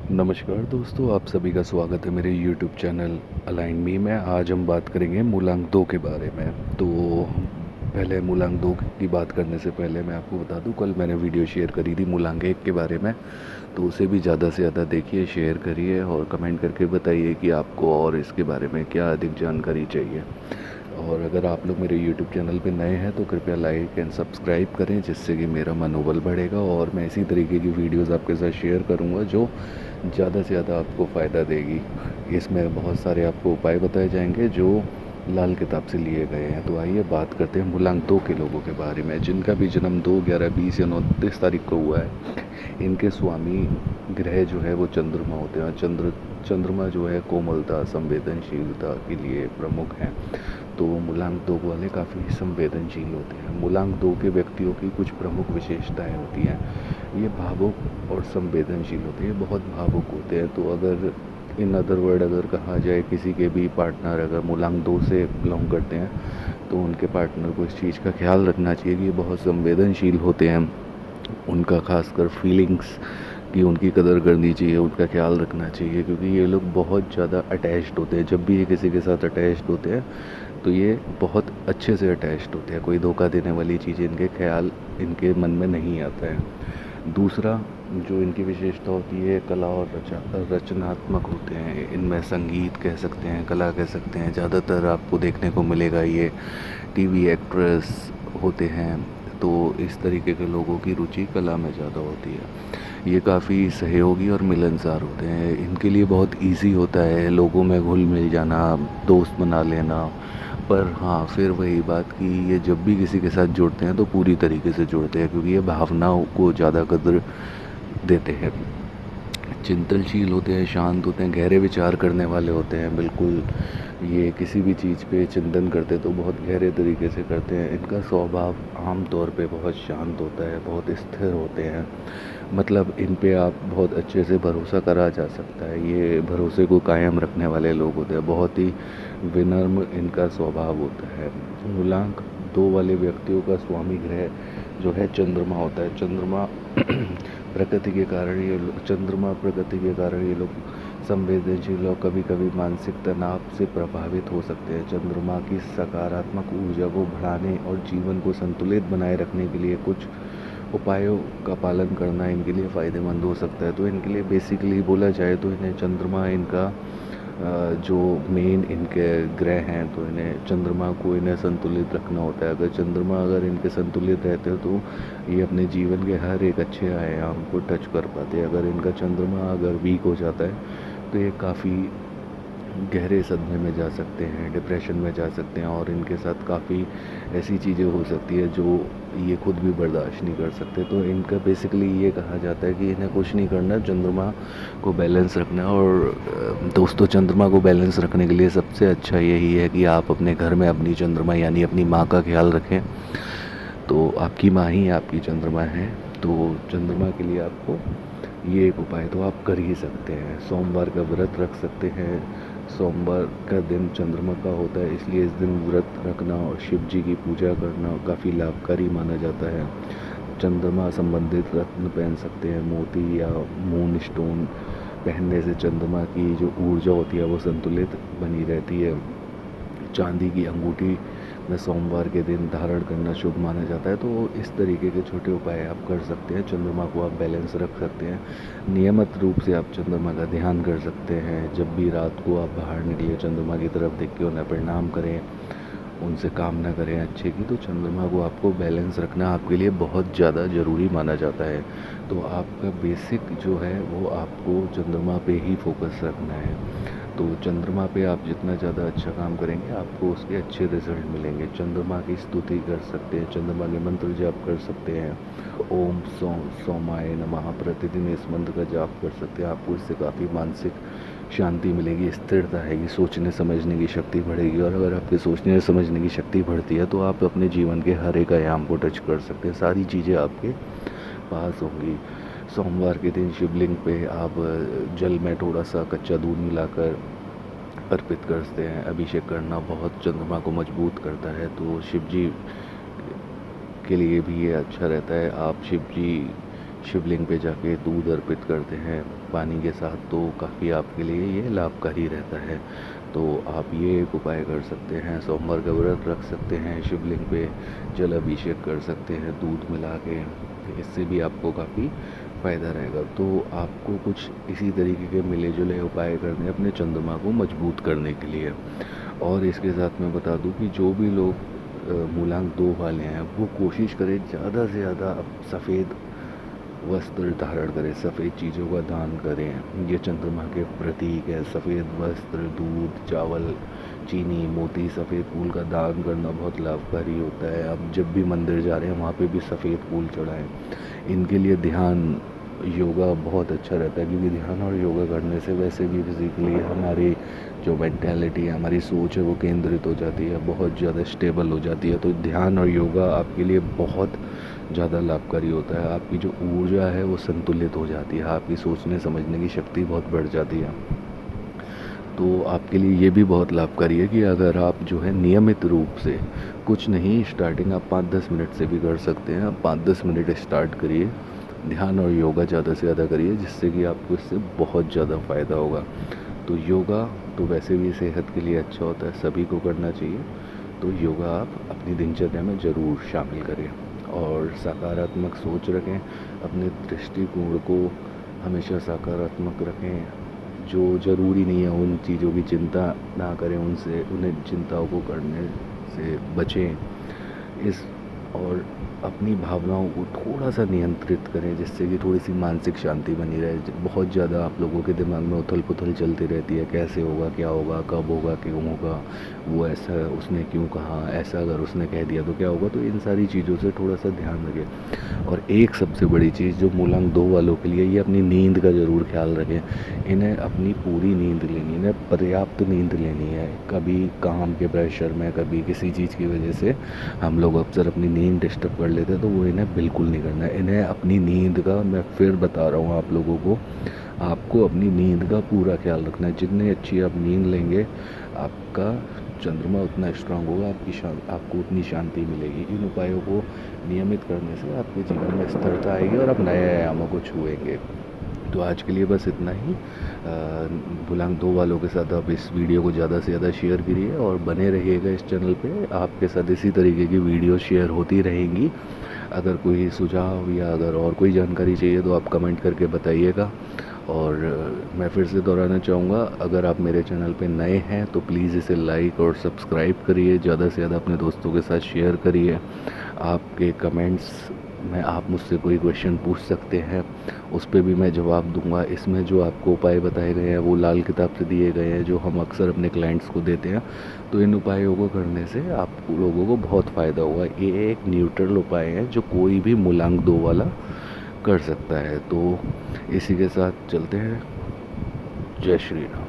नमस्कार दोस्तों, आप सभी का स्वागत है मेरे यूट्यूब चैनल अलाइन मी में। आज हम बात करेंगे मूलांक 2 के बारे में। तो पहले मूलांक 2 की बात करने से पहले मैं आपको बता दूं, कल मैंने वीडियो शेयर करी थी मूलांक 1 के बारे में। तो उसे भी ज़्यादा से ज़्यादा देखिए, शेयर करिए और कमेंट करके बताइए कि आपको और इसके बारे में क्या अधिक जानकारी चाहिए। और अगर आप लोग मेरे यूट्यूब चैनल पे नए हैं तो कृपया लाइक एंड सब्सक्राइब करें, जिससे कि मेरा मनोबल बढ़ेगा और मैं इसी तरीके की वीडियोस आपके साथ शेयर करूंगा जो ज़्यादा से ज़्यादा आपको फ़ायदा देगी। इसमें बहुत सारे आपको उपाय बताए जाएंगे जो लाल किताब से लिए गए हैं। तो आइए बात करते हैं मूलांक 2 के लोगों के बारे में, जिनका भी जन्म 2, 11, 20 या 29 तारीख को हुआ है। इनके स्वामी ग्रह जो है वो चंद्रमा होते हैं। चंद्रमा जो है कोमलता, संवेदनशीलता के लिए प्रमुख हैं। तो मूलांक 2 वाले काफ़ी संवेदनशील होते हैं। मूलांक 2 के व्यक्तियों की कुछ प्रमुख विशेषताएं होती हैं। ये भावुक और संवेदनशील होते हैं, बहुत भावुक होते हैं। तो अगर इन अदर वर्ड अगर कहा जाए, किसी के भी पार्टनर अगर मूलांक 2 से बिलोंग करते हैं तो उनके पार्टनर को इस चीज़ का ख्याल रखना चाहिए कि ये बहुत संवेदनशील होते हैं। उनका खासकर फीलिंग्स की उनकी कदर करनी चाहिए, उनका ख्याल रखना चाहिए, क्योंकि ये लोग बहुत ज़्यादा अटैच्ड होते हैं। जब भी ये किसी के साथ अटैच्ड होते हैं तो ये बहुत अच्छे से अटैच्ड होते हैं। कोई धोखा देने वाली चीज़ इनके ख्याल इनके मन में नहीं आता है। दूसरा जो इनकी विशेषता होती है, कला और रचनात्मक होते हैं। इनमें संगीत कह सकते हैं, कला कह सकते हैं। ज़्यादातर आपको देखने को मिलेगा ये टीवी एक्ट्रेस होते हैं। तो इस तरीके के लोगों की रुचि कला में ज़्यादा होती है। ये काफ़ी सहयोगी और मिलनसार होते हैं। इनके लिए बहुत इजी होता है लोगों में घुल मिल जाना, दोस्त बना लेना। पर हाँ, फिर वही बात कि ये जब भी किसी के साथ जुड़ते हैं तो पूरी तरीके से जुड़ते हैं, क्योंकि ये भावनाओं को ज़्यादा कदर देते हैं। चिंतनशील होते हैं, शांत होते हैं, गहरे विचार करने वाले होते हैं। बिल्कुल, ये किसी भी चीज़ पे चिंतन करते तो बहुत गहरे तरीके से करते हैं। इनका स्वभाव आम तौर पे बहुत शांत होता है, बहुत स्थिर होते हैं। मतलब इन पे आप बहुत अच्छे से भरोसा करा जा सकता है। ये भरोसे को कायम रखने वाले लोग होते हैं। बहुत ही विनम्र इनका स्वभाव होता है। मूलांक 2 वाले व्यक्तियों का स्वामी ग्रह जो है चंद्रमा होता है। प्रकृति के कारण चंद्रमा प्रकृति के कारण ये लोग संवेदनशील और कभी कभी मानसिक तनाव से प्रभावित हो सकते हैं। चंद्रमा की सकारात्मक ऊर्जा को बढ़ाने और जीवन को संतुलित बनाए रखने के लिए कुछ उपायों का पालन करना इनके लिए फ़ायदेमंद हो सकता है। तो इनके लिए बेसिकली बोला जाए तो इन्हें चंद्रमा इनका जो मेन इनके ग्रह हैं, तो इन्हें चंद्रमा को इन्हें संतुलित रखना होता है। अगर चंद्रमा अगर इनके संतुलित रहते हो तो ये अपने जीवन के हर एक अच्छे आयाम को टच कर पाते हैं। अगर इनका चंद्रमा अगर वीक हो जाता है तो ये काफ़ी गहरे सदमे में जा सकते हैं, डिप्रेशन में जा सकते हैं, और इनके साथ काफ़ी ऐसी चीज़ें हो सकती है जो ये खुद भी बर्दाश्त नहीं कर सकते। तो इनका बेसिकली ये कहा जाता है कि इन्हें कुछ नहीं करना, चंद्रमा को बैलेंस रखना है। और दोस्तों, चंद्रमा को बैलेंस रखने के लिए सबसे अच्छा यही है कि आप अपने घर में अपनी चंद्रमा यानी अपनी माँ का ख्याल रखें। तो आपकी माँ ही आपकी चंद्रमा है। तो चंद्रमा के लिए आपको ये एक उपाय तो आप कर ही सकते हैं। सोमवार का व्रत रख सकते हैं। सोमवार का दिन चंद्रमा का होता है, इसलिए इस दिन व्रत रखना और शिव जी की पूजा करना काफ़ी लाभकारी माना जाता है। चंद्रमा संबंधित रत्न पहन सकते हैं, मोती या मून स्टोन पहनने से चंद्रमा की जो ऊर्जा होती है वो संतुलित बनी रहती है। चांदी की अंगूठी में सोमवार के दिन धारण करना शुभ माना जाता है। तो इस तरीके के छोटे उपाय आप कर सकते हैं। चंद्रमा को आप बैलेंस रख सकते हैं। नियमित रूप से आप चंद्रमा का ध्यान कर सकते हैं। जब भी रात को आप बाहर निकले, चंद्रमा की तरफ देख के उन्हें प्रणाम करें, उनसे कामना करें अच्छे की। तो चंद्रमा को आपको बैलेंस रखना आपके लिए बहुत ज़्यादा ज़रूरी माना जाता है। तो आपका बेसिक जो है वो आपको चंद्रमा पे ही फोकस रखना है। तो चंद्रमा पे आप जितना ज़्यादा अच्छा काम करेंगे आपको उसके अच्छे रिजल्ट मिलेंगे। चंद्रमा की स्तुति कर सकते हैं, चंद्रमा के मंत्र जाप कर सकते हैं। ओम सोमाय नमः प्रतिदिन इस मंत्र का जाप कर सकते हैं। आपको इससे काफ़ी मानसिक शांति मिलेगी, स्थिरता आएगी, सोचने समझने की शक्ति बढ़ेगी। और अगर आपके सोचने समझने की शक्ति बढ़ती है तो आप अपने जीवन के हर एक आयाम को टच कर सकते हैं। सारी चीज़ें आपके पास होंगी। सोमवार के दिन शिवलिंग पे आप जल में थोड़ा सा कच्चा दूध मिलाकर अर्पित करते हैं। अभिषेक करना बहुत चंद्रमा को मजबूत करता है। तो शिव जी के लिए भी ये अच्छा रहता है। आप शिवलिंग पे जाके दूध अर्पित करते हैं पानी के साथ, तो काफ़ी आपके लिए ये लाभकारी रहता है। तो आप ये एक उपाय कर सकते हैं। सोमवार का व्रत रख सकते हैं, शिवलिंग पे जल अभिषेक कर सकते हैं दूध मिला के, इससे भी आपको काफ़ी फ़ायदा रहेगा। तो आपको कुछ इसी तरीके के मिले जुले उपाय करने अपने चंद्रमा को मजबूत करने के लिए। और इसके साथ मैं बता दूं कि जो भी लोग मूलांक 2 वाले हैं वो कोशिश करें ज़्यादा से ज़्यादा सफ़ेद वस्त्र धारण करें, सफ़ेद चीज़ों का दान करें। ये चंद्रमा के प्रतीक है। सफ़ेद वस्त्र, दूध, चावल, चीनी, मोती, सफ़ेद फूल का दान करना बहुत लाभकारी होता है। आप जब भी मंदिर जा रहे हैं वहाँ पे भी सफ़ेद फूल चढ़ाएं। इनके लिए ध्यान योगा बहुत अच्छा रहता है, क्योंकि ध्यान और योगा करने से वैसे भी फिज़िकली हमारी जो मेंटालिटी है, हमारी सोच है, वो केंद्रित हो जाती है, बहुत ज़्यादा स्टेबल हो जाती है। तो ध्यान और योगा आपके लिए बहुत ज़्यादा लाभकारी होता है। आपकी जो ऊर्जा है वो संतुलित हो जाती है, आपकी सोचने समझने की शक्ति बहुत बढ़ जाती है। तो आपके लिए ये भी बहुत लाभकारी है कि अगर आप जो है नियमित रूप से, कुछ नहीं, स्टार्टिंग आप 5-10 मिनट से भी कर सकते हैं। आप 5-10 मिनट स्टार्ट करिए, ध्यान और योगा ज़्यादा से ज़्यादा करिए, जिससे कि आपको इससे बहुत ज़्यादा फ़ायदा होगा। तो योगा तो वैसे भी सेहत के लिए अच्छा होता है, सभी को करना चाहिए। तो योगा आप अपनी दिनचर्या में ज़रूर शामिल करें और सकारात्मक सोच रखें। अपने दृष्टिकोण को हमेशा सकारात्मक रखें। जो ज़रूरी नहीं है उन चीज़ों की चिंता ना करें, उन्हें चिंताओं को करने से बचें। इस और अपनी भावनाओं को थोड़ा सा नियंत्रित करें, जिससे कि थोड़ी सी मानसिक शांति बनी रहे। बहुत ज़्यादा आप लोगों के दिमाग में उथल पुथल चलती रहती है, कैसे होगा, क्या होगा, कब होगा, क्यों होगा, वो ऐसा उसने क्यों कहा, ऐसा अगर उसने कह दिया तो क्या होगा। तो इन सारी चीज़ों से थोड़ा सा ध्यान रखें। और एक सबसे बड़ी चीज़ जो मूलांक 2 वालों के लिए, ये अपनी नींद का ज़रूर ख्याल रखें। इन्हें अपनी पूरी नींद लेनी है, इन्हें पर्याप्त नींद लेनी है। कभी काम के प्रेशर में, कभी किसी चीज़ की वजह से हम लोग अक्सर अपनी नींद डिस्टर्ब कर लेते हैं, तो वो इन्हें बिल्कुल नहीं करना है। इन्हें अपनी नींद का, मैं फिर बता रहा हूँ आप लोगों को, आपको अपनी नींद का पूरा ख्याल रखना है। जितनी अच्छी आप नींद लेंगे, आपका चंद्रमा उतना स्ट्रांग होगा, आपको उतनी शांति मिलेगी। इन उपायों को नियमित करने से आपके जीवन में स्थिरता आएगी और आप नए आयामों को छुएंगे। तो आज के लिए बस इतना ही। मूलांक 2 वालों के साथ आप इस वीडियो को ज़्यादा से ज़्यादा शेयर करिए और बने रहिएगा इस चैनल पे। आपके साथ इसी तरीके की वीडियो शेयर होती रहेंगी। अगर कोई सुझाव या अगर और कोई जानकारी चाहिए तो आप कमेंट करके बताइएगा। और मैं फिर से दोहराना चाहूँगा, अगर आप मेरे चैनल पे नए हैं तो प्लीज़ इसे लाइक और सब्सक्राइब करिए, ज़्यादा से ज़्यादा अपने दोस्तों के साथ शेयर करिए। आपके कमेंट्स में आप मुझसे कोई क्वेश्चन पूछ सकते हैं, उस पर भी मैं जवाब दूंगा। इसमें जो आपको उपाय बताए गए हैं वो लाल किताब से दिए गए हैं, जो हम अक्सर अपने क्लाइंट्स को देते हैं। तो इन उपायों को करने से आप लोगों को बहुत फ़ायदा होगा। ये एक न्यूट्रल उपाय है जो कोई भी मूलांक 2 वाला कर सकता है। तो इसी के साथ चलते हैं। जय श्री राम।